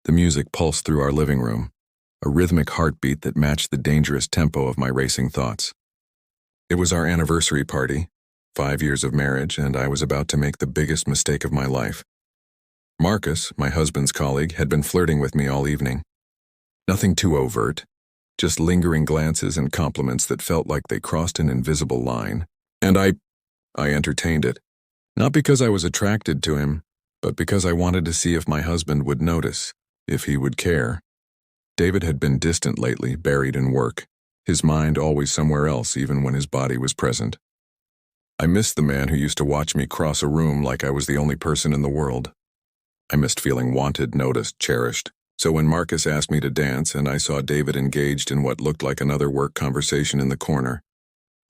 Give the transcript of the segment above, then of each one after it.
The music pulsed through our living room, a rhythmic heartbeat that matched the dangerous tempo of my racing thoughts. It was our anniversary party, 5 years of marriage, and I was about to make the biggest mistake of my life. Marcus, my husband's colleague, had been flirting with me all evening. Nothing too overt, just lingering glances and compliments that felt like they crossed an invisible line. And I entertained it. Not because I was attracted to him, but because I wanted to see if my husband would notice, if he would care. David had been distant lately, buried in work, his mind always somewhere else even when his body was present. I missed the man who used to watch me cross a room like I was the only person in the world. I missed feeling wanted, noticed, cherished. So when Marcus asked me to dance and I saw David engaged in what looked like another work conversation in the corner,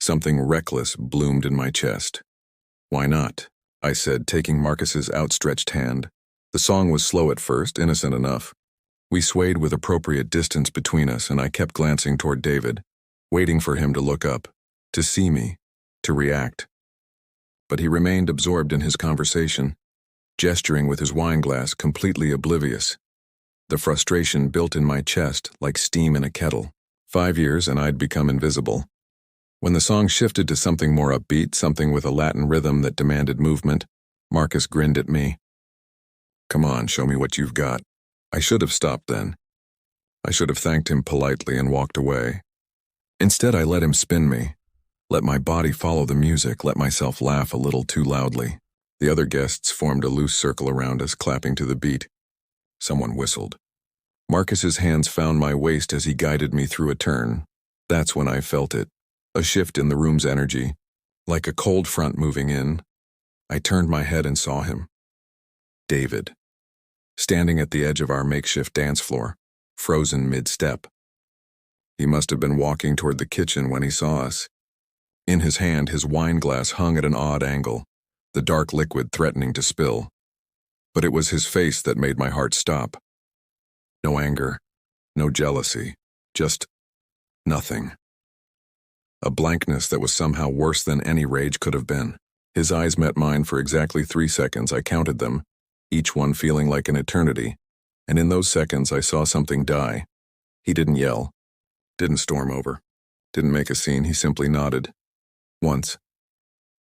something reckless bloomed in my chest. "Why not?" I said, taking Marcus's outstretched hand. The song was slow at first, innocent enough. We swayed with appropriate distance between us, and I kept glancing toward David, waiting for him to look up, to see me, to react. But he remained absorbed in his conversation, gesturing with his wine glass, completely oblivious. The frustration built in my chest like steam in a kettle. 5 years and I'd become invisible. When the song shifted to something more upbeat, something with a Latin rhythm that demanded movement, Marcus grinned at me. "Come on, show me what you've got." I should have stopped then. I should have thanked him politely and walked away. Instead, I let him spin me, let my body follow the music, let myself laugh a little too loudly. The other guests formed a loose circle around us, clapping to the beat. Someone whistled. Marcus's hands found my waist as he guided me through a turn. That's when I felt it, a shift in the room's energy, like a cold front moving in. I turned my head and saw him. David, standing at the edge of our makeshift dance floor, frozen mid-step. He must have been walking toward the kitchen when he saw us. In his hand, his wine glass hung at an odd angle, the dark liquid threatening to spill. But it was his face that made my heart stop. No anger, no jealousy, just nothing. A blankness that was somehow worse than any rage could have been. His eyes met mine for exactly 3 seconds. I counted them, each one feeling like an eternity, and in those seconds I saw something die. He didn't yell, didn't storm over, didn't make a scene. He simply nodded. Once.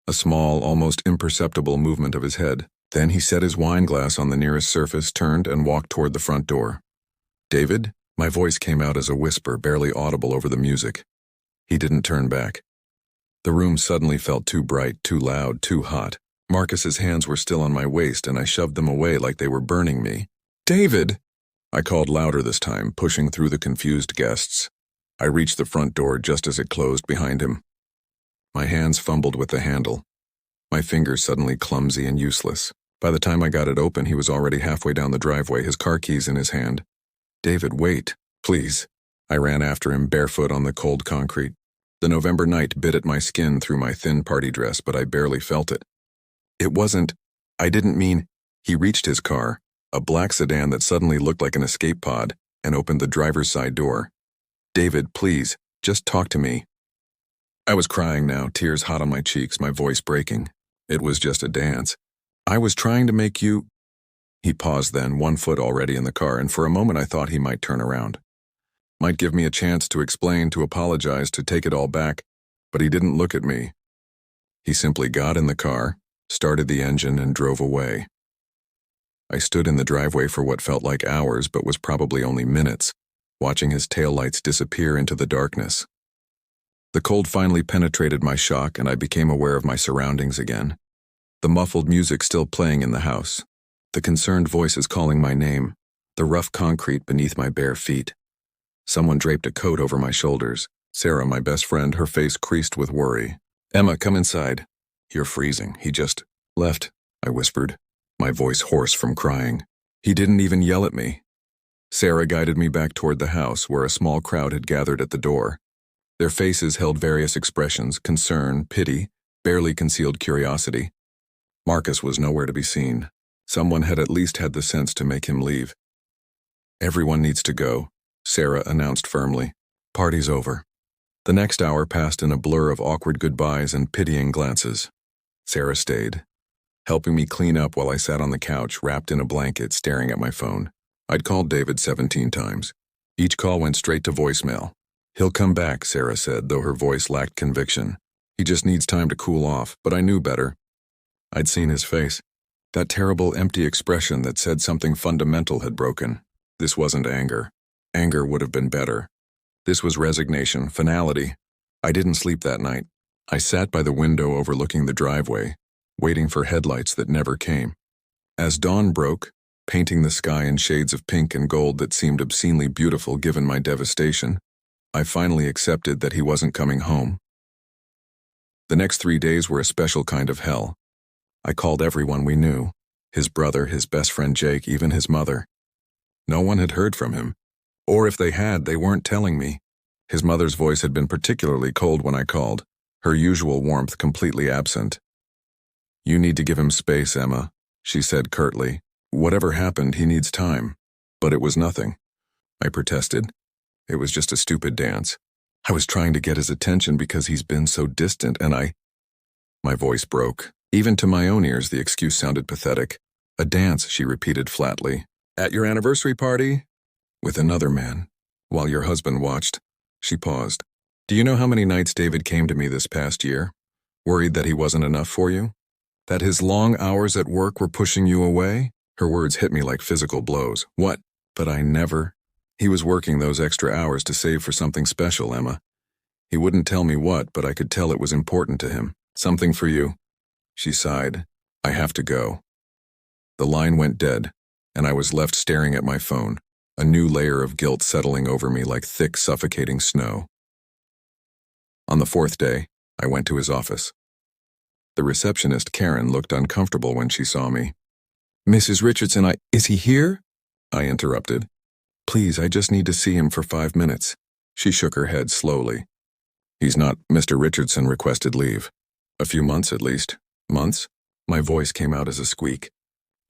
A small, almost imperceptible movement of his head. Then he set his wine glass on the nearest surface, turned, and walked toward the front door. "David?" My voice came out as a whisper, barely audible over the music. He didn't turn back. The room suddenly felt too bright, too loud, too hot. Marcus's hands were still on my waist, and I shoved them away like they were burning me. "David!" I called louder this time, pushing through the confused guests. I reached the front door just as it closed behind him. My hands fumbled with the handle, my fingers suddenly clumsy and useless. By the time I got it open, he was already halfway down the driveway, his car keys in his hand. "David, wait, please." I ran after him, barefoot on the cold concrete. The November night bit at my skin through my thin party dress, but I barely felt it. I didn't mean. He reached his car, a black sedan that suddenly looked like an escape pod, and opened the driver's side door. "David, please, just talk to me." I was crying now, tears hot on my cheeks, my voice breaking. It was just a dance. "I was trying to make you—" He paused then, 1 foot already in the car, and for a moment I thought he might turn around. Might give me a chance to explain, to apologize, to take it all back, but he didn't look at me. He simply got in the car, started the engine, and drove away. I stood in the driveway for what felt like hours, but was probably only minutes, watching his taillights disappear into the darkness. The cold finally penetrated my shock, and I became aware of my surroundings again. The muffled music still playing in the house, the concerned voices calling my name, the rough concrete beneath my bare feet. Someone draped a coat over my shoulders. Sarah, my best friend, her face creased with worry. "Emma, come inside." "You're freezing. He just left," I whispered, my voice hoarse from crying. "He didn't even yell at me." Sarah guided me back toward the house, where a small crowd had gathered at the door. Their faces held various expressions: concern, pity, barely concealed curiosity. Marcus was nowhere to be seen. Someone had at least had the sense to make him leave. "Everyone needs to go," Sarah announced firmly. "Party's over." The next hour passed in a blur of awkward goodbyes and pitying glances. Sarah stayed, helping me clean up while I sat on the couch, wrapped in a blanket, staring at my phone. I'd called David 17 times. Each call went straight to voicemail. "He'll come back," Sarah said, though her voice lacked conviction. "He just needs time to cool off," but I knew better. I'd seen his face. That terrible, empty expression that said something fundamental had broken. This wasn't anger. Anger would have been better. This was resignation, finality. I didn't sleep that night. I sat by the window overlooking the driveway, waiting for headlights that never came. As dawn broke, painting the sky in shades of pink and gold that seemed obscenely beautiful given my devastation, I finally accepted that he wasn't coming home. The next 3 days were a special kind of hell. I called everyone we knew, his brother, his best friend Jake, even his mother. No one had heard from him. Or if they had, they weren't telling me. His mother's voice had been particularly cold when I called, her usual warmth completely absent. "You need to give him space, Emma," she said curtly. "Whatever happened, he needs time." But it was nothing. I protested. It was just a stupid dance. I was trying to get his attention because he's been so distant, and My voice broke. Even to my own ears, the excuse sounded pathetic. "A dance," she repeated flatly. "At your anniversary party?" "With another man. While your husband watched." She paused. "Do you know how many nights David came to me this past year? Worried that he wasn't enough for you? That his long hours at work were pushing you away?" Her words hit me like physical blows. "What?" "But I never." "He was working those extra hours to save for something special, Emma. He wouldn't tell me what, but I could tell it was important to him. Something for you." She sighed. "I have to go." The line went dead, and I was left staring at my phone, a new layer of guilt settling over me like thick, suffocating snow. On the 4th day, I went to his office. The receptionist, Karen, looked uncomfortable when she saw me. "Mrs. Richardson, is he here?" I interrupted. "Please, I just need to see him for 5 minutes." She shook her head slowly. "He's not." Mr. Richardson requested leave. "A few months at least." "Months?" My voice came out as a squeak.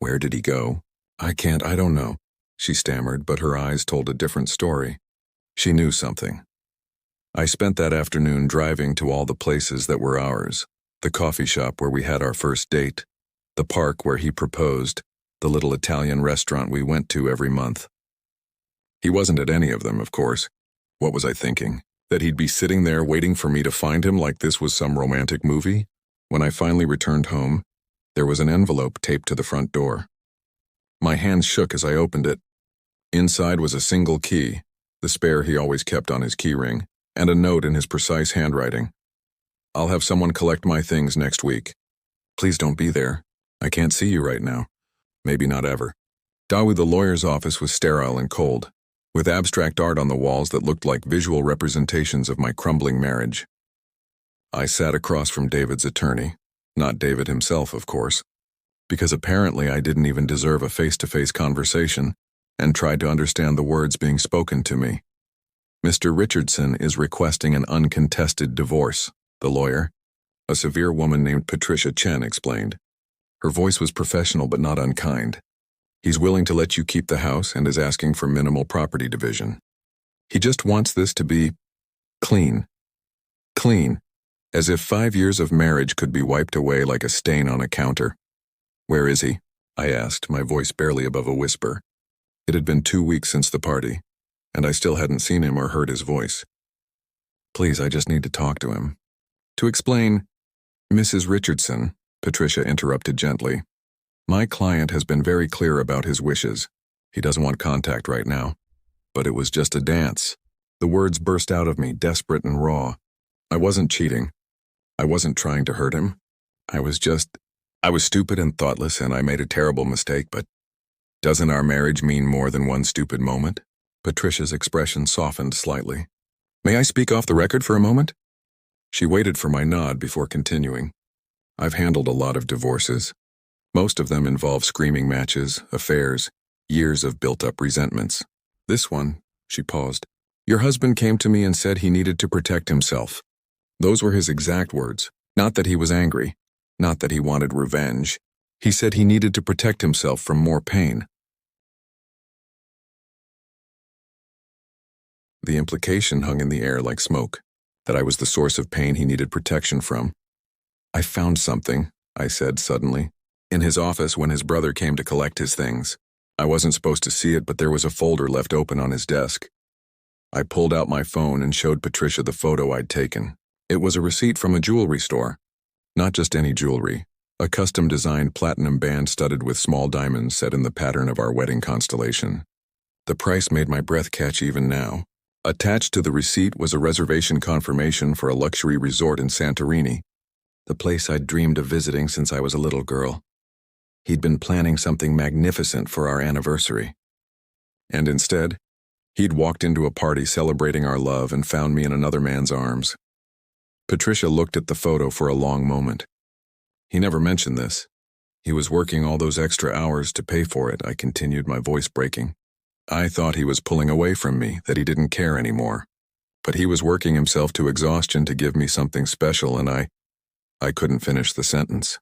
"Where did he go?" I don't know," she stammered, but her eyes told a different story. She knew something. I spent that afternoon driving to all the places that were ours. The coffee shop where we had our first date, the park where he proposed, the little Italian restaurant we went to every month. He wasn't at any of them, of course. What was I thinking? That he'd be sitting there waiting for me to find him like this was some romantic movie? When I finally returned home, there was an envelope taped to the front door. My hands shook as I opened it. Inside was a single key, the spare he always kept on his keyring, and a note in his precise handwriting. "I'll have someone collect my things next week. Please don't be there. I can't see you right now. Maybe not ever." Dawu, the lawyer's office, was sterile and cold, with abstract art on the walls that looked like visual representations of my crumbling marriage. I sat across from David's attorney, not David himself, of course, because apparently I didn't even deserve a face-to-face conversation, and tried to understand the words being spoken to me. "Mr. Richardson is requesting an uncontested divorce," the lawyer, a severe woman named Patricia Chen, explained. Her voice was professional but not unkind. "He's willing to let you keep the house and is asking for minimal property division. He just wants this to be clean. Clean. As if 5 years of marriage could be wiped away like a stain on a counter." "Where is he?" I asked, my voice barely above a whisper. It had been 2 weeks since the party, and I still hadn't seen him or heard his voice. "Please, I just need to talk to him." "To explain." "Mrs. Richardson," Patricia interrupted gently, "my client has been very clear about his wishes. He doesn't want contact right now." But it was just a dance. The words burst out of me, desperate and raw. I wasn't cheating. I wasn't trying to hurt him. I was stupid and thoughtless, and I made a terrible mistake, but doesn't our marriage mean more than one stupid moment? Patricia's expression softened slightly. "May I speak off the record for a moment?" She waited for my nod before continuing. "I've handled a lot of divorces. Most of them involve screaming matches, affairs, years of built-up resentments. This one," she paused, "your husband came to me and said he needed to protect himself. Those were his exact words. Not that he was angry. Not that he wanted revenge. He said he needed to protect himself from more pain." The implication hung in the air like smoke, that I was the source of pain he needed protection from. "I found something," I said suddenly, "in his office when his brother came to collect his things. I wasn't supposed to see it, but there was a folder left open on his desk. I pulled out my phone and showed Patricia the photo I'd taken. It was a receipt from a jewelry store. Not just any jewelry. A custom-designed platinum band studded with small diamonds set in the pattern of our wedding constellation. The price made my breath catch even now. Attached to the receipt was a reservation confirmation for a luxury resort in Santorini, the place I'd dreamed of visiting since I was a little girl. He'd been planning something magnificent for our anniversary. And instead, he'd walked into a party celebrating our love and found me in another man's arms. Patricia looked at the photo for a long moment. He never mentioned this. He was working all those extra hours to pay for it, I continued, my voice breaking. I thought he was pulling away from me, that he didn't care anymore. But he was working himself to exhaustion to give me something special, and I couldn't finish the sentence.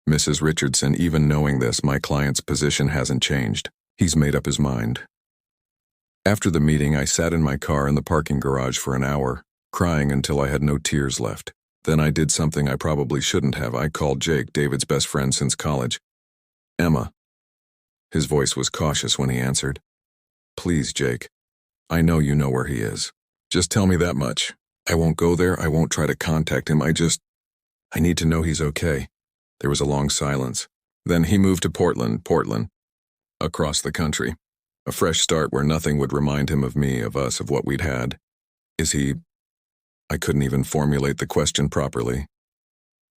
Mrs. Richardson, even knowing this, my client's position hasn't changed. He's made up his mind. After the meeting, I sat in my car in the parking garage for an hour, crying until I had no tears left. Then I did something I probably shouldn't have. I called Jake, David's best friend since college. Emma. His voice was cautious when he answered. Please, Jake. I know you know where he is. Just tell me that much. I won't go there. I won't try to contact him. I need to know he's okay. There was a long silence. Then he moved to Portland, across the country. A fresh start where nothing would remind him of me, of us, of what we'd had. Is he... I couldn't even formulate the question properly.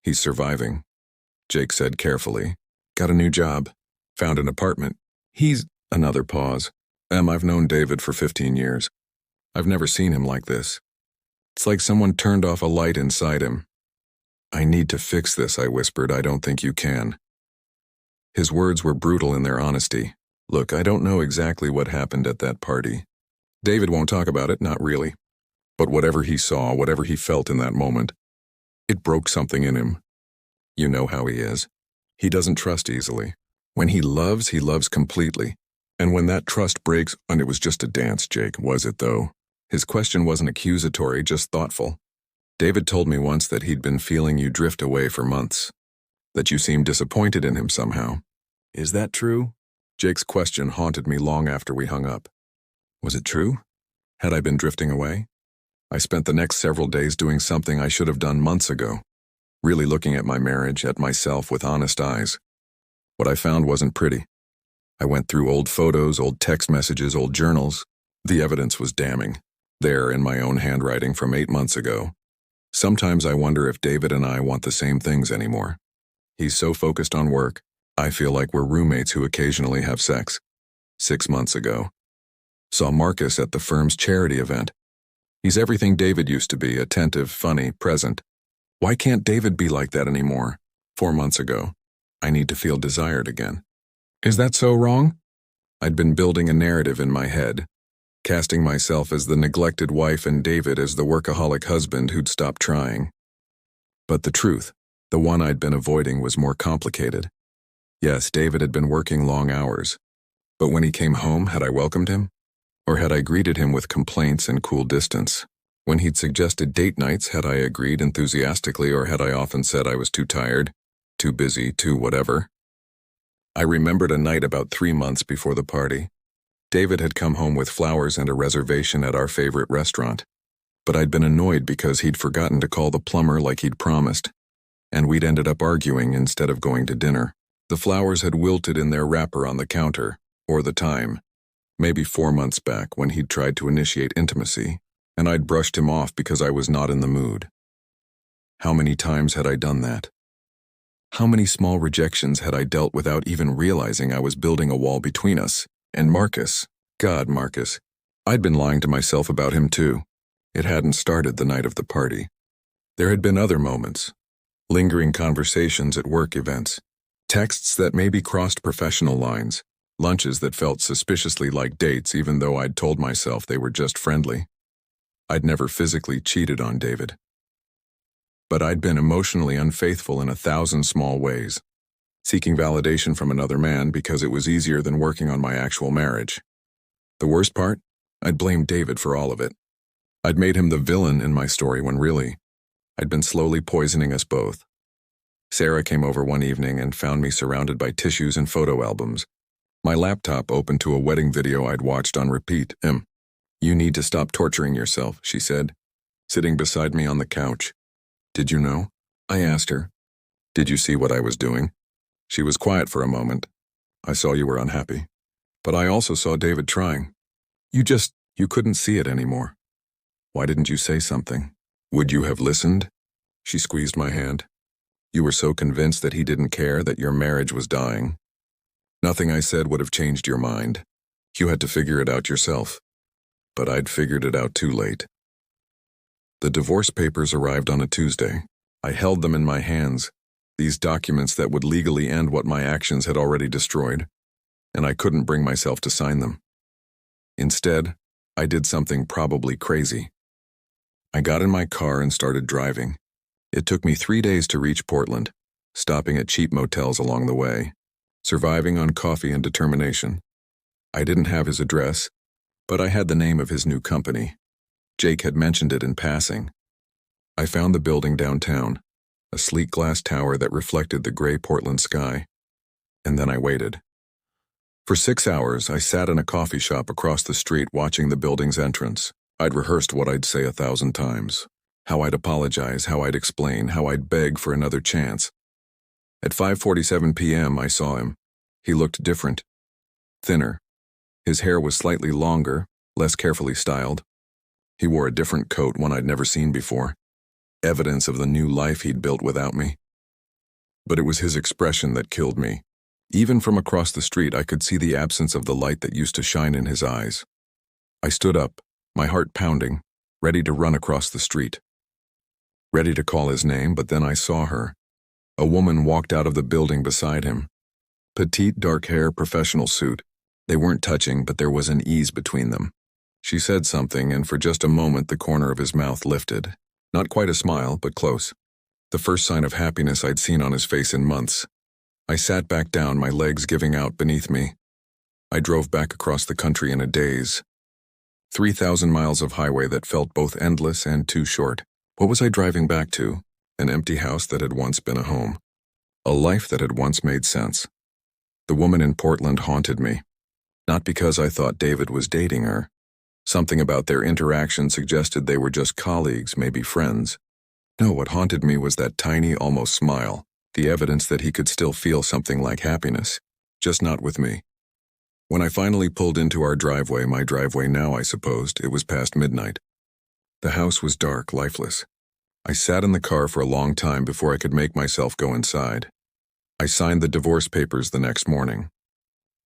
He's surviving, Jake said carefully. Got a new job. Found an apartment. He's... Another pause. I've known David for 15 years. I've never seen him like this. It's like someone turned off a light inside him. I need to fix this, I whispered. I don't think you can. His words were brutal in their honesty. Look, I don't know exactly what happened at that party. David won't talk about it, not really. But whatever he saw, whatever he felt in that moment, it broke something in him. You know how he is. He doesn't trust easily. When he loves completely. And when that trust breaks, and it was just a dance, Jake, was it though? His question wasn't accusatory, just thoughtful. David told me once that he'd been feeling you drift away for months. That you seemed disappointed in him somehow. Is that true? Jake's question haunted me long after we hung up. Was it true? Had I been drifting away? I spent the next several days doing something I should have done months ago. Really looking at my marriage, at myself with honest eyes. What I found wasn't pretty. I went through old photos, old text messages, old journals. The evidence was damning. There, in my own handwriting from 8 months ago. Sometimes I wonder if David and I want the same things anymore. He's so focused on work, I feel like we're roommates who occasionally have sex. 6 months ago. Saw Marcus at the firm's charity event. He's everything David used to be, attentive, funny, present. Why can't David be like that anymore? 4 months ago. I need to feel desired again. Is that so wrong? I'd been building a narrative in my head, casting myself as the neglected wife and David as the workaholic husband who'd stopped trying. But the truth, the one I'd been avoiding, was more complicated. Yes, David had been working long hours. But when he came home, had I welcomed him? Or had I greeted him with complaints and cool distance? When he'd suggested date nights, had I agreed enthusiastically, or had I often said I was too tired, too busy, too whatever? I remembered a night about 3 months before the party. David had come home with flowers and a reservation at our favorite restaurant. But I'd been annoyed because he'd forgotten to call the plumber like he'd promised, and we'd ended up arguing instead of going to dinner. The flowers had wilted in their wrapper on the counter, or the time, maybe 4 months back when he'd tried to initiate intimacy, and I'd brushed him off because I was not in the mood. How many times had I done that? How many small rejections had I dealt without even realizing I was building a wall between us? And Marcus, God, Marcus. I'd been lying to myself about him too. It hadn't started the night of the party. There had been other moments. Lingering conversations at work events. Texts that maybe crossed professional lines. Lunches that felt suspiciously like dates even though I'd told myself they were just friendly. I'd never physically cheated on David. But I'd been emotionally unfaithful in 1,000 small ways, seeking validation from another man because it was easier than working on my actual marriage. The worst part? I'd blamed David for all of it. I'd made him the villain in my story when really, I'd been slowly poisoning us both. Sarah came over one evening and found me surrounded by tissues and photo albums. My laptop opened to a wedding video I'd watched on repeat. You need to stop torturing yourself, she said, sitting beside me on the couch. Did you know? I asked her. Did you see what I was doing? She was quiet for a moment. I saw you were unhappy. But I also saw David trying. You couldn't see it anymore. Why didn't you say something? Would you have listened? She squeezed my hand. You were so convinced that he didn't care, that your marriage was dying. Nothing I said would have changed your mind. You had to figure it out yourself. But I'd figured it out too late. The divorce papers arrived on a Tuesday. I held them in my hands, these documents that would legally end what my actions had already destroyed, and I couldn't bring myself to sign them. Instead, I did something probably crazy. I got in my car and started driving. It took me 3 days to reach Portland, stopping at cheap motels along the way, surviving on coffee and determination. I didn't have his address, but I had the name of his new company. Jake had mentioned it in passing. I found the building downtown, a sleek glass tower that reflected the gray Portland sky. And then I waited. For 6 hours, I sat in a coffee shop across the street watching the building's entrance. I'd rehearsed what I'd say 1,000 times. How I'd apologize, how I'd explain, how I'd beg for another chance. At 5:47 p.m., I saw him. He looked different. Thinner. His hair was slightly longer, less carefully styled. He wore a different coat, one I'd never seen before. Evidence of the new life he'd built without me. But it was his expression that killed me. Even from across the street, I could see the absence of the light that used to shine in his eyes. I stood up, my heart pounding, ready to run across the street. Ready to call his name, but then I saw her. A woman walked out of the building beside him. Petite, dark hair, professional suit. They weren't touching, but there was an ease between them. She said something, and for just a moment the corner of his mouth lifted. Not quite a smile, but close. The first sign of happiness I'd seen on his face in months. I sat back down, my legs giving out beneath me. I drove back across the country in a daze. 3,000 miles of highway that felt both endless and too short. What was I driving back to? An empty house that had once been a home. A life that had once made sense. The woman in Portland haunted me. Not because I thought David was dating her. Something about their interaction suggested they were just colleagues, maybe friends. No, what haunted me was that tiny, almost smile, the evidence that he could still feel something like happiness, just not with me. When I finally pulled into our driveway, my driveway now, I supposed, it was past midnight. The house was dark, lifeless. I sat in the car for a long time before I could make myself go inside. I signed the divorce papers the next morning.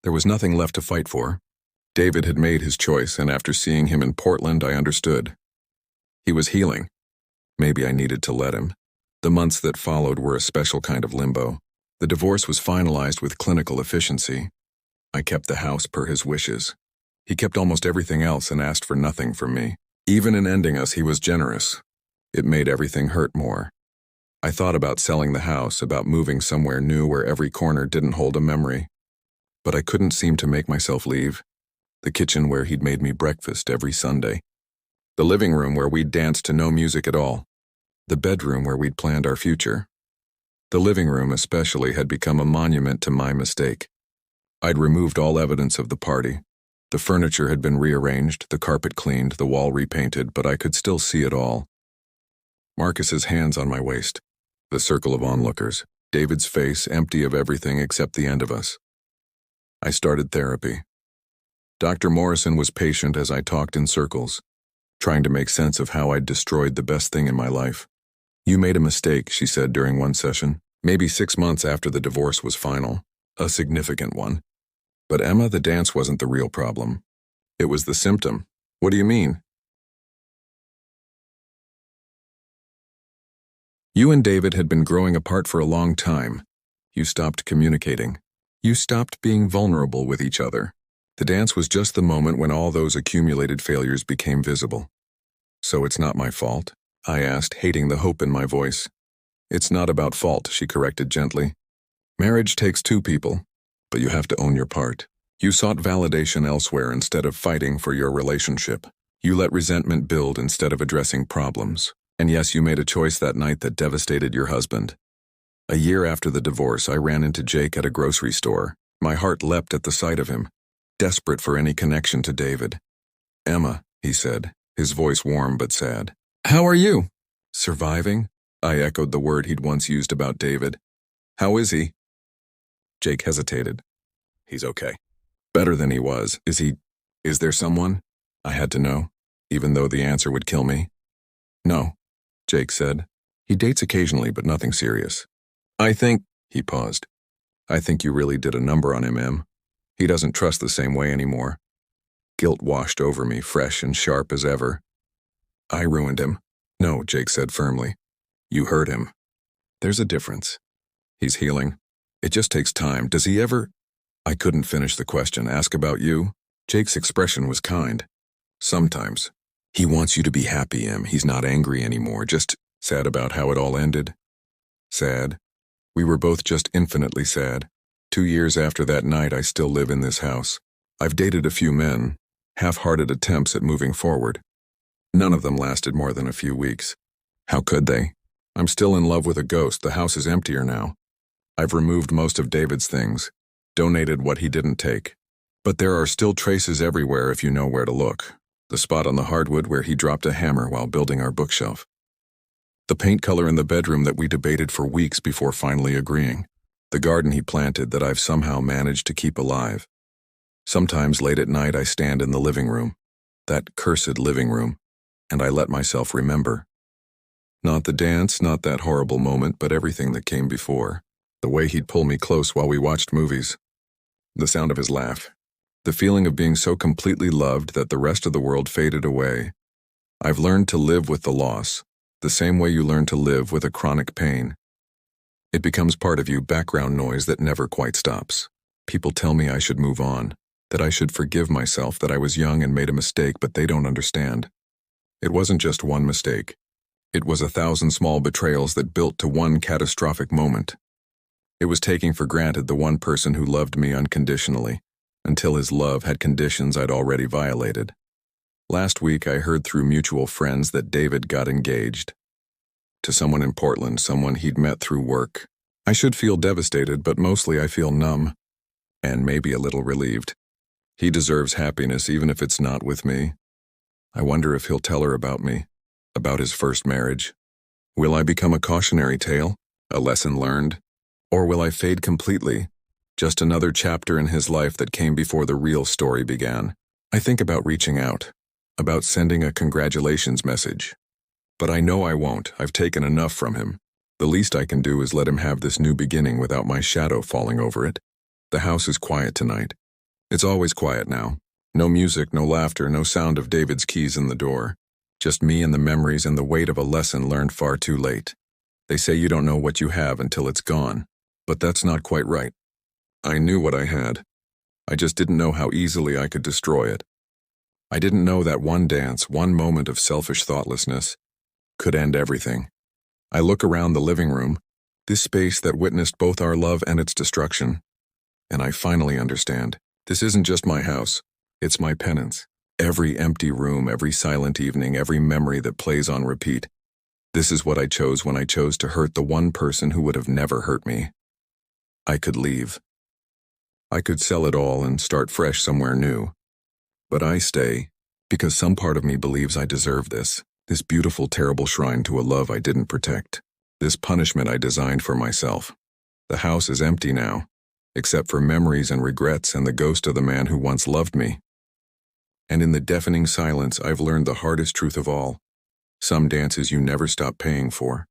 There was nothing left to fight for. David had made his choice, and after seeing him in Portland, I understood. He was healing. Maybe I needed to let him. The months that followed were a special kind of limbo. The divorce was finalized with clinical efficiency. I kept the house per his wishes. He kept almost everything else and asked for nothing from me. Even in ending us, he was generous. It made everything hurt more. I thought about selling the house, about moving somewhere new where every corner didn't hold a memory. But I couldn't seem to make myself leave. The kitchen where he'd made me breakfast every Sunday. The living room where we'd danced to no music at all. The bedroom where we'd planned our future. The living room especially had become a monument to my mistake. I'd removed all evidence of the party. The furniture had been rearranged, the carpet cleaned, the wall repainted, but I could still see it all. Marcus's hands on my waist. The circle of onlookers. David's face empty of everything except the end of us. I started therapy. Dr. Morrison was patient as I talked in circles, trying to make sense of how I'd destroyed the best thing in my life. You made a mistake, she said during one session, maybe 6 months after the divorce was final, a significant one. But Emma, the dance wasn't the real problem. It was the symptom. What do you mean? You and David had been growing apart for a long time. You stopped communicating. You stopped being vulnerable with each other. The dance was just the moment when all those accumulated failures became visible. So it's not my fault? I asked, hating the hope in my voice. It's not about fault, she corrected gently. Marriage takes 2 people, but you have to own your part. You sought validation elsewhere instead of fighting for your relationship. You let resentment build instead of addressing problems. And yes, you made a choice that night that devastated your husband. A year after the divorce, I ran into Jake at a grocery store. My heart leapt at the sight of him, desperate for any connection to David. "Emma," he said, his voice warm but sad. "How are you?" "Surviving?" I echoed the word he'd once used about David. "How is he?" Jake hesitated. "He's okay." "Better than he was. Is there someone?" I had to know, even though the answer would kill me. "No," Jake said. "He dates occasionally, but nothing serious." He paused. "I think you really did a number on him, Em. He doesn't trust the same way anymore." Guilt washed over me, fresh and sharp as ever. "I ruined him." "No," Jake said firmly. "You hurt him. There's a difference. He's healing. It just takes time. Does he ever—" I couldn't finish the question. "Ask about you?" Jake's expression was kind. "Sometimes. He wants you to be happy, Em. He's not angry anymore, just sad about how it all ended." Sad. We were both just infinitely sad. 2 years after that night, I still live in this house. I've dated a few men, half-hearted attempts at moving forward. None of them lasted more than a few weeks. How could they? I'm still in love with a ghost. The house is emptier now. I've removed most of David's things, donated what he didn't take. But there are still traces everywhere if you know where to look. The spot on the hardwood where he dropped a hammer while building our bookshelf. The paint color in the bedroom that we debated for weeks before finally agreeing. The garden he planted that I've somehow managed to keep alive. Sometimes late at night I stand in the living room, that cursed living room, and I let myself remember. Not the dance, not that horrible moment, but everything that came before. The way he'd pull me close while we watched movies. The sound of his laugh. The feeling of being so completely loved that the rest of the world faded away. I've learned to live with the loss, the same way you learn to live with a chronic pain. It becomes part of you, background noise that never quite stops. People tell me I should move on, that I should forgive myself, that I was young and made a mistake, but they don't understand. It wasn't just one mistake. It was 1,000 small betrayals that built to one catastrophic moment. It was taking for granted the one person who loved me unconditionally, until his love had conditions I'd already violated. Last week I heard through mutual friends that David got engaged. To someone in Portland, someone he'd met through work. I should feel devastated, but mostly I feel numb, and maybe a little relieved. He deserves happiness even if it's not with me. I wonder if he'll tell her about me, about his first marriage. Will I become a cautionary tale, a lesson learned? Or will I fade completely, just another chapter in his life that came before the real story began? I think about reaching out, about sending a congratulations message. But I know I won't. I've taken enough from him. The least I can do is let him have this new beginning without my shadow falling over it. The house is quiet tonight. It's always quiet now. No music, no laughter, no sound of David's keys in the door. Just me and the memories and the weight of a lesson learned far too late. They say you don't know what you have until it's gone. But that's not quite right. I knew what I had. I just didn't know how easily I could destroy it. I didn't know that one dance, one moment of selfish thoughtlessness, could end everything. I look around the living room, this space that witnessed both our love and its destruction, and I finally understand. This isn't just my house. It's my penance. Every empty room, every silent evening, every memory that plays on repeat. This is what I chose when I chose to hurt the one person who would have never hurt me. I could leave. I could sell it all and start fresh somewhere new. But I stay, because some part of me believes I deserve this beautiful, terrible shrine to a love I didn't protect, this punishment I designed for myself. The house is empty now, except for memories and regrets and the ghost of the man who once loved me. And in the deafening silence, I've learned the hardest truth of all. Some dances you never stop paying for.